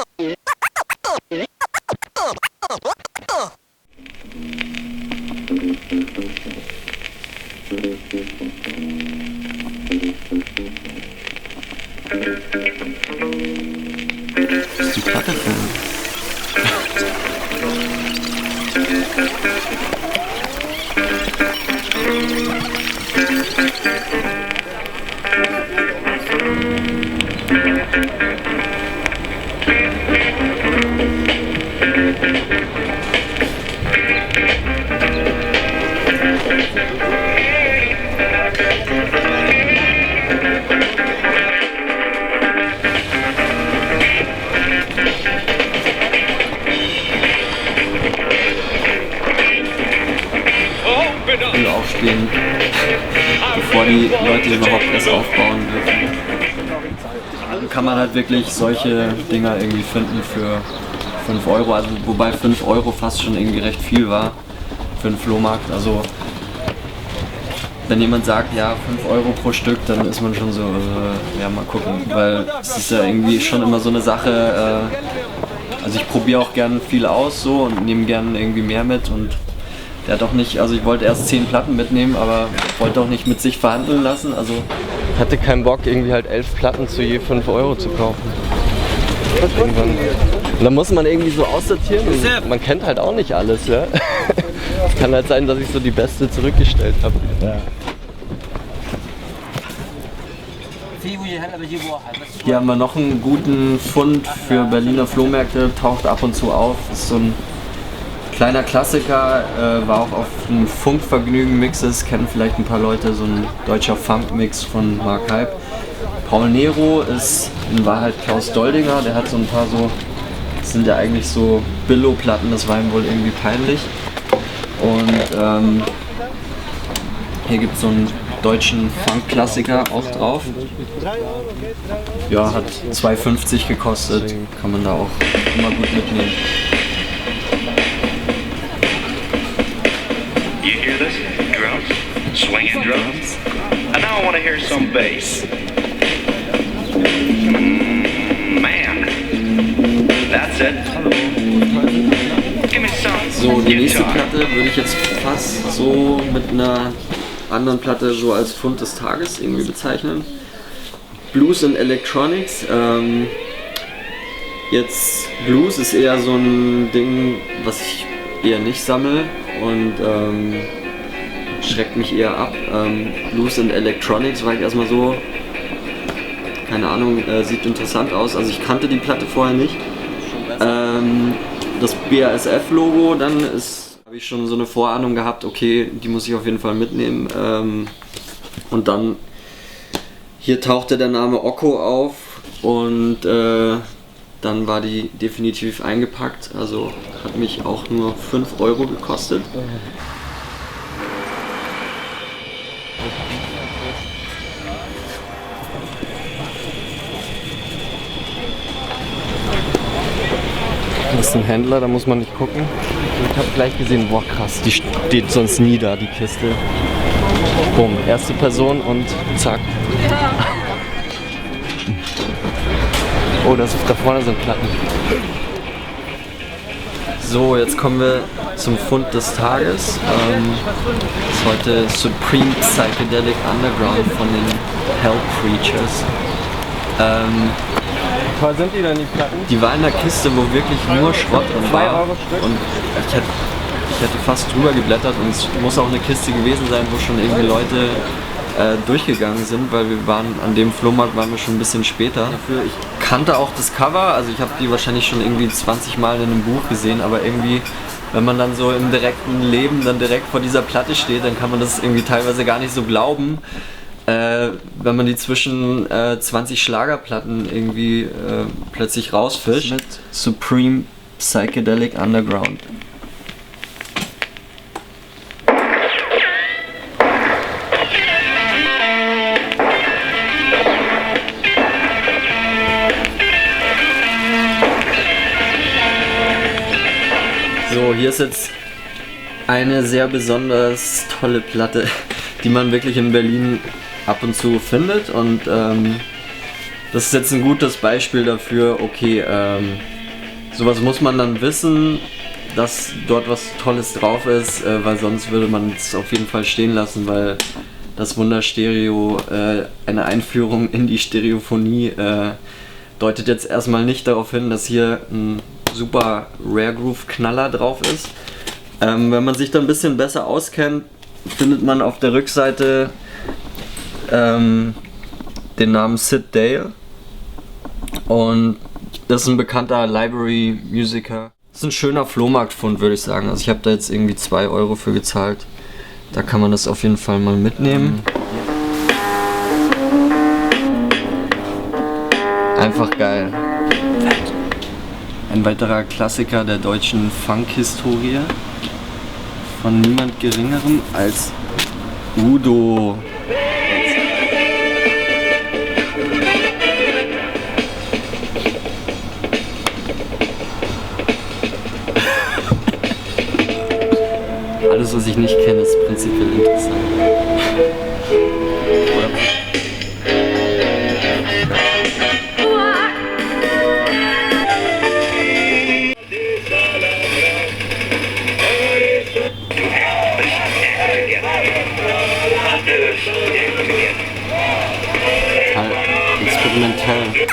Was ist die Platte für? Früh aufstehen, bevor die Leute überhaupt erst aufbauen dürfen. Dann kann man halt wirklich solche Dinger irgendwie finden für 5 Euro, also wobei 5 Euro fast schon irgendwie recht viel war für einen Flohmarkt. Also wenn jemand sagt, ja 5 Euro pro Stück, dann ist man schon so, ja mal gucken, weil es ist ja irgendwie schon immer so eine Sache, also ich probiere auch gern viel aus so und nehme gern irgendwie mehr mit und der hat auch nicht, also ich wollte erst 10 Platten mitnehmen, aber wollte auch nicht mit sich verhandeln lassen, also hatte keinen Bock irgendwie halt 11 Platten zu je 5 Euro zu kaufen. Irgendwann. Und dann muss man irgendwie so aussortieren und man kennt halt auch nicht alles, ja. Es kann halt sein, dass ich so die beste zurückgestellt habe. Ja. Hier haben wir noch einen guten Fund für Berliner Flohmärkte, taucht ab und zu auf. Ist so ein kleiner Klassiker, war auch auf einem Funkvergnügen-Mixes, kennen vielleicht ein paar Leute, so ein deutscher Funk-Mix von Mark Hype. Paul Nero ist in Wahrheit Klaus Doldinger, der hat so ein paar so, das sind ja eigentlich so Billo-Platten, das war ihm wohl irgendwie peinlich. Und hier gibt es so einen deutschen Funk-Klassiker auch drauf. Ja, hat 2,50 gekostet, kann man da auch immer gut mitnehmen. You hear this? Drums? Swinging drums? And now I want to hear some bass. Man, that's it. Give me some. So, die nächste Platte würde ich jetzt fast so mit einer anderen Platte so als Fund des Tages irgendwie bezeichnen. Blues and Electronics. Jetzt Blues ist eher so ein Ding, was ich eher nicht sammle und schreckt mich eher ab. Blues and Electronics war ich erstmal so, keine Ahnung, sieht interessant aus. Also ich kannte die Platte vorher nicht. Das BASF-Logo, dann habe ich schon so eine Vorahnung gehabt, okay, die muss ich auf jeden Fall mitnehmen. Und dann hier tauchte der Name Okko auf und dann war die definitiv eingepackt, also hat mich auch nur 5 Euro gekostet. Das ist ein Händler, da muss man nicht gucken. Ich habe gleich gesehen, boah krass, die steht sonst nie da, die Kiste. Bumm, erste Person und zack. Oh, da vorne sind Platten. So, jetzt kommen wir zum Fund des Tages. Das ist heute Supreme Psychedelic Underground von den Hell Creatures. Toll sind die denn, die Platten? Die war in der Kiste, wo wirklich nur Schrott drin war. 2 Euro Stück? Und ich hätte fast drüber geblättert und es muss auch eine Kiste gewesen sein, wo schon irgendwie Leute durchgegangen sind, weil wir waren an dem Flohmarkt waren wir schon ein bisschen später. Ich kannte auch das Cover, also ich habe die wahrscheinlich schon irgendwie 20 Mal in einem Buch gesehen, aber irgendwie, wenn man dann so im direkten Leben dann direkt vor dieser Platte steht, dann kann man das irgendwie teilweise gar nicht so glauben, wenn man die zwischen 20 Schlagerplatten irgendwie plötzlich rausfischt. Mit Supreme Psychedelic Underground. So, hier ist jetzt eine sehr besonders tolle Platte, die man wirklich in Berlin ab und zu findet und das ist jetzt ein gutes Beispiel dafür, okay, sowas muss man dann wissen, dass dort was Tolles drauf ist, weil sonst würde man es auf jeden Fall stehen lassen, weil das Wunderstereo, eine Einführung in die Stereophonie, deutet jetzt erstmal nicht darauf hin, dass hier ein super Rare Groove Knaller drauf ist. Wenn man sich da ein bisschen besser auskennt, findet man auf der Rückseite den Namen Sid Dale, und das ist ein bekannter Library-Musiker. Das ist ein schöner Flohmarktfund, würde ich sagen. Also ich habe da jetzt irgendwie 2 Euro für gezahlt. Da kann man das auf jeden Fall mal mitnehmen. Einfach geil. Ein weiterer Klassiker der deutschen Funk-Historie von niemand Geringerem als Udo. Alles, was ich nicht kenne, ist prinzipiell interessant. Experimentell.